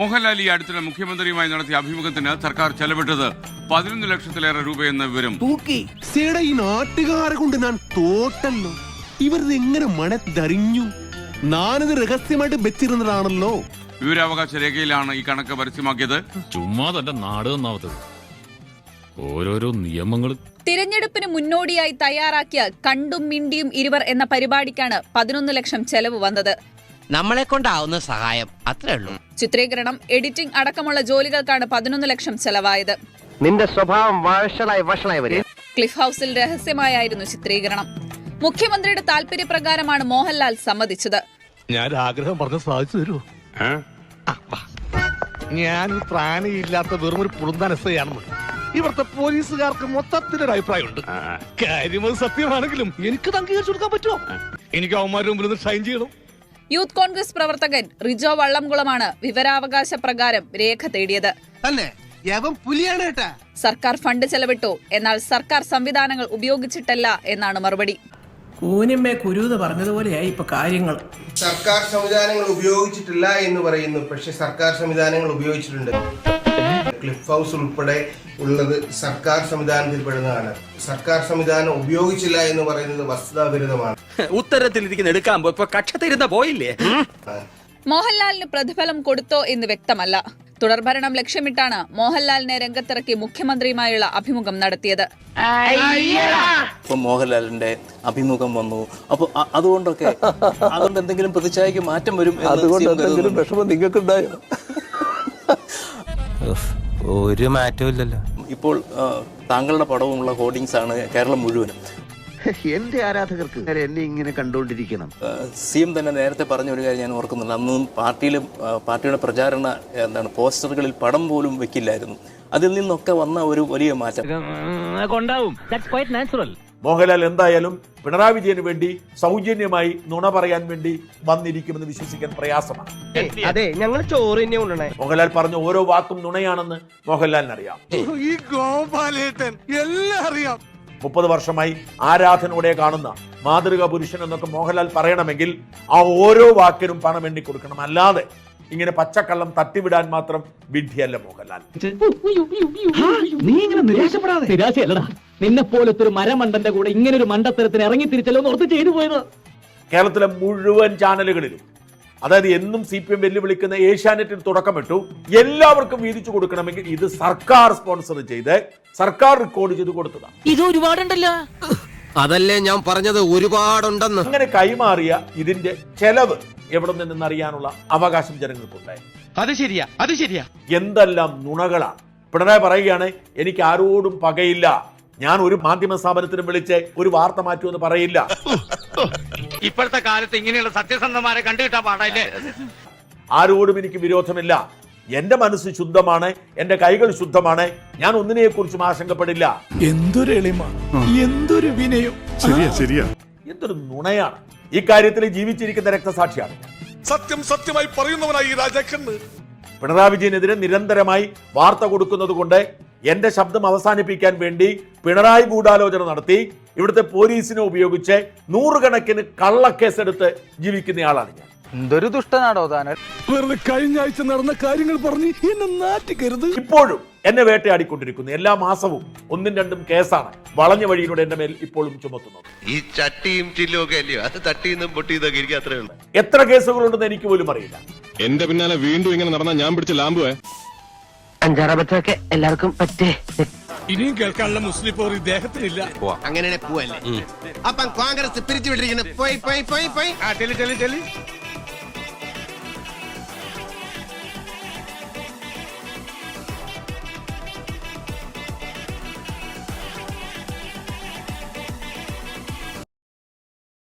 മോഹൻലാൽ ഈ അടുത്തിടെ മുഖ്യമന്ത്രിയുമായി നടത്തിയ അഭിമുഖത്തിന് സർക്കാർ ചെലവിട്ടത് 11 ലക്ഷത്തിലേറെ രൂപയെന്ന വിവരം ഈ നാട്ടുകാരെ കൊണ്ട് ഞാൻ തോട്ടല്ലോ. ഇവർ എങ്ങനെ മണത്തറിഞ്ഞു? ഞാനത് രഹസ്യമായിട്ട് വെച്ചിരുന്നതാണല്ലോ. വിവരാവകാശ രേഖയിലാണ് ഈ കണക്ക് പരസ്യമാക്കിയത്. ചുമ്മാ തന്റെ നാട് നന്നാവത്തത് ഓരോരോ നിയമങ്ങൾ. തിരഞ്ഞെടുപ്പിന് മുന്നോടിയായി തയ്യാറാക്കിയ കണ്ടും മിണ്ടിയും ഇരുവർ എന്ന പരിപാടിക്കാണ് 11 ലക്ഷം ചെലവ് വന്നത്. നമ്മളെ കൊണ്ടാവുന്ന സഹായം അത്രേ ഉള്ളൂ. ചിത്രീകരണം, എഡിറ്റിംഗ് അടക്കമുള്ള ജോലികൾക്കാണ് 11 ലക്ഷം ചെലവായത്. നിന്റെ സ്വഭാവം വഷളായി വരെ. ക്ലിഫ് ഹൌസിൽ രഹസ്യമായായിരുന്നു ചിത്രീകരണം. മുഖ്യമന്ത്രിയുടെ താല്പര്യപ്രകാരമാണ് മോഹൻലാൽ സമ്മതിച്ചത്. ഞാൻ ആഗ്രഹം പറഞ്ഞ് സാധിച്ചു തരുമോ? ഞാൻ പ്രാണിയില്ലാത്ത വെറും ഒരു പുളുന്താനസ്ഥയാണെന്ന് ഇവിടുത്തെ പോലീസുകാർക്ക് മൊത്തത്തിലൊരു അഭിപ്രായമുണ്ട്. കാര്യം അത് സത്യമാണെങ്കിലും എനിക്ക് അംഗീകരിച്ചു കൊടുക്കാൻ പറ്റുമോ? എനിക്ക് അവന്മാരുടെ മുമ്പിൽ നിന്ന് ഷൈൻ ചെയ്യണം. യൂത്ത് കോൺഗ്രസ് പ്രവർത്തകൻ റിജോ വള്ളംകുളമാണ് വിവരാവകാശ പ്രകാരം രേഖ തേടിയത്. സർക്കാർ ഫണ്ട് ചെലവിട്ടു, എന്നാൽ സർക്കാർ സംവിധാനങ്ങൾ ഉപയോഗിച്ചിട്ടല്ല എന്നാണ് മറുപടി. കൂനിമ്മേ കുരുന്ന് പറഞ്ഞതുപോലെയായി ഇപ്പൊ കാര്യങ്ങൾ. സർക്കാർ സംവിധാനങ്ങൾ ഉപയോഗിച്ചിട്ടില്ല എന്ന് പറയുന്നു, പക്ഷെ സർക്കാർ സംവിധാനങ്ങൾ ഉപയോഗിച്ചിട്ടുണ്ട്. ക്ലിഫ് ഹൗസ് ഉൾപ്പെടെ ഉള്ളത് സർക്കാർ സംവിധാനത്തിൽ പെടുന്നതാണ്. സർക്കാർ സംവിധാനം ഉപയോഗിച്ചില്ല എന്ന് പറയുന്നത് വസ്തുതാവിരുദ്ധമാണ്. ഉത്തരത്തിലിരിക്കുന്ന എടുക്കാൻ പോയപ്പോ കക്ഷത്തിരുന്ന പോയില്ലേ? മോഹൻലാലിന് പ്രതിഫലം കൊടുത്തോ എന്ന് വ്യക്തമല്ല. തുടർഭരണം ലക്ഷ്യമിട്ടാണ് മോഹൻലാലിനെ രംഗത്തിറക്കി മുഖ്യമന്ത്രിയുമായുള്ള അഭിമുഖം നടത്തിയത്. ഇപ്പൊ മോഹൻലാലിന്റെ അഭിമുഖം വന്നു. അപ്പൊ അതുകൊണ്ട് എന്തെങ്കിലും പ്രതിച്ഛായക്ക് മാറ്റം വരും. അതുകൊണ്ട് എന്തെങ്കിലും വിഷമം നിങ്ങൾക്കുണ്ടായോ? ഒരു മാറ്റവും ഇല്ലല്ലോ. ഇപ്പോൾ താങ്കളുടെ പടവുമുള്ള ഹോർഡിങ്സ് ആണ് കേരളം മുഴുവനും. എന്റെ ആരാധകർക്ക് എന്നെ ഇങ്ങനെ കണ്ടുകൊണ്ടിരിക്കണം. CM തന്നെ നേരത്തെ പറഞ്ഞ ഒരു കാര്യം ഞാൻ ഓർക്കുന്നുണ്ട്. അന്നും പാർട്ടിയുടെ പ്രചാരണ പോസ്റ്ററുകളിൽ പടം പോലും വെക്കില്ലായിരുന്നു. അതിൽ നിന്നൊക്കെ വന്ന ഒരു വലിയ മാറ്റം. മോഹൻലാൽ എന്തായാലും പിണറായി വിജയന് വേണ്ടി സൗജന്യമായി നുണ പറയാൻ വേണ്ടി വന്നിരിക്കുമെന്ന് വിശ്വസിക്കാൻ പ്രയാസമാണ്. അതെ, ഞങ്ങൾ ചോറ് തന്നെ കൊണ്ടേ. മോഹൻലാൽ പറഞ്ഞ ഓരോ വാക്കും നുണയാണെന്ന് മോഹൻലാലിനറിയാം. ഈ ഗോപാലേട്ടൻ എല്ലാം അറിയാം. 30 വർഷമായി ആരാധനയോടെ കാണുന്ന മാതൃകാ പുരുഷൻ എന്നൊക്കെ മോഹൻലാൽ പറയണമെങ്കിൽ ആ ഓരോ വാക്കിനും പണം എണ്ണി കൊടുക്കണം. അല്ലാതെ ഇങ്ങനെ പച്ചക്കള്ളം തട്ടിവിടാൻ മാത്രം വിഡ്ഢിയല്ല മോഹൻലാൽ. നീ ഇങ്ങനെ നിരാശപ്പെടാതെ. നിരാശയല്ലടാ, നിന്നെ പോലത്തെ ഒരു മരമണ്ടന്റെ കൂടെ ഇങ്ങനെ ഒരു മണ്ടത്തരത്തിന് ഇറങ്ങി തിരിച്ചല്ലോ ഓർത്ത് ചെയ്തു പോയത്. കേരളത്തിലെ മുഴുവൻ ചാനലുകളിലും, അതായത് എന്നും CPM വെല്ലുവിളിക്കുന്ന ഏഷ്യാനെറ്റിൽ തുടക്കമിട്ടു. എല്ലാവർക്കും വീതിച്ചു കൊടുക്കണമെങ്കിൽ ഇത് സർക്കാർ സ്പോൺസർ ചെയ്ത് സർക്കാർ റെക്കോർഡ് ചെയ്ത് കൊടുത്തതാണ്. ഇത് ഒരുപാടുണ്ടല്ലോ. അതല്ലേ ഞാൻ പറഞ്ഞത്, ഒരുപാടുണ്ടെന്ന്. അങ്ങനെ കൈമാറിയ ഇതിന്റെ ചെലവ് എവിടെ നിന്നറിയാനുള്ള അവകാശം ജനങ്ങൾക്കുണ്ടായി. അത് ശരിയാ. എന്തെല്ലാം നുണകളാണ്. പിണറായി പറയുകയാണ്, എനിക്ക് ആരോടും പകയില്ല, ഞാൻ ഒരു മാധ്യമ സ്ഥാപനത്തിനും വിളിച്ച് ഒരു വാർത്ത മാറ്റുമെന്ന് പറയില്ല. ഇപ്പോഴത്തെ കാലത്ത് ഇങ്ങനെയുള്ള സത്യസന്ധമാരെ കണ്ടുകിട്ടാൻ പാടില്ലേ? ആരോടും എനിക്ക് വിരോധമില്ല. എന്റെ മനസ്സ് ശുദ്ധമാണ്, എന്റെ കൈകൾ ശുദ്ധമാണ്. ഞാൻ ഒന്നിനെ കുറിച്ചും ആശങ്കപ്പെടില്ല. എന്തൊരു എളിമ, എന്തൊരു വിനയം. ശരിയാ. എന്തൊരു നുണയാണ്. ഈ കാര്യത്തിൽ ജീവിച്ചിരിക്കുന്ന രക്തസാക്ഷിയാണ്. സത്യമായി പറയുന്നവനായി രാജാക്കൻ. പിണറായി വിജയനെതിരെ നിരന്തരമായി വാർത്ത കൊടുക്കുന്നത് കൊണ്ട് എന്റെ ശബ്ദം അവസാനിപ്പിക്കാൻ വേണ്ടി പിണറായി ഗൂഢാലോചന നടത്തി ഇവിടുത്തെ പോലീസിനെ ഉപയോഗിച്ച് 100 കണക്കിന് കള്ളക്കേസെടുത്ത് ജീവിക്കുന്നയാളാണ് ഞാൻ. എന്തൊരു ദുഷ്ടനാടോ താൻ. വെറുതെ കഴിഞ്ഞ ആഴ്ച നടന്ന കാര്യങ്ങൾ പറഞ്ഞ് എന്നെ നാറ്റിക്കരുത്. ഇപ്പോഴും എന്നെ വേട്ടയാടിക്കൊണ്ടിരിക്കുന്നു. എല്ലാ മാസവും 1-2 കേസാണ് വളഞ്ഞ വഴിയിലൂടെ എന്റെ മേൽ ഇപ്പോഴും ചുമത്തുന്നത്. ഈ ചട്ടിയും ചില്ലും ഒക്കെ അല്ലയോ, അത് തട്ടിന്നും പൊട്ടിയതൊക്കെ എനിക്ക് അത്രേ ഉള്ളൂ. എത്ര കേസുകളുണ്ടെന്ന് എനിക്ക് പോലും അറിയില്ല. എന്റെ പിന്നാലെ വീണ്ടും ഇങ്ങനെ നടന്ന ഞാൻ പിടിച്ച ലാമ്പുവേ. 5-6 അബദ്ധമൊക്കെ എല്ലാവർക്കും പറ്റേ. ഇനിയും കേൾക്കാനുള്ള മുസ്ലിം പോർ ഇദ്ദേഹത്തിനില്ല. അങ്ങനെ പോവല്ലേ? അപ്പം കോൺഗ്രസ് പിരിച്ചു വിട്ടിരിക്കുന്നു. പോയി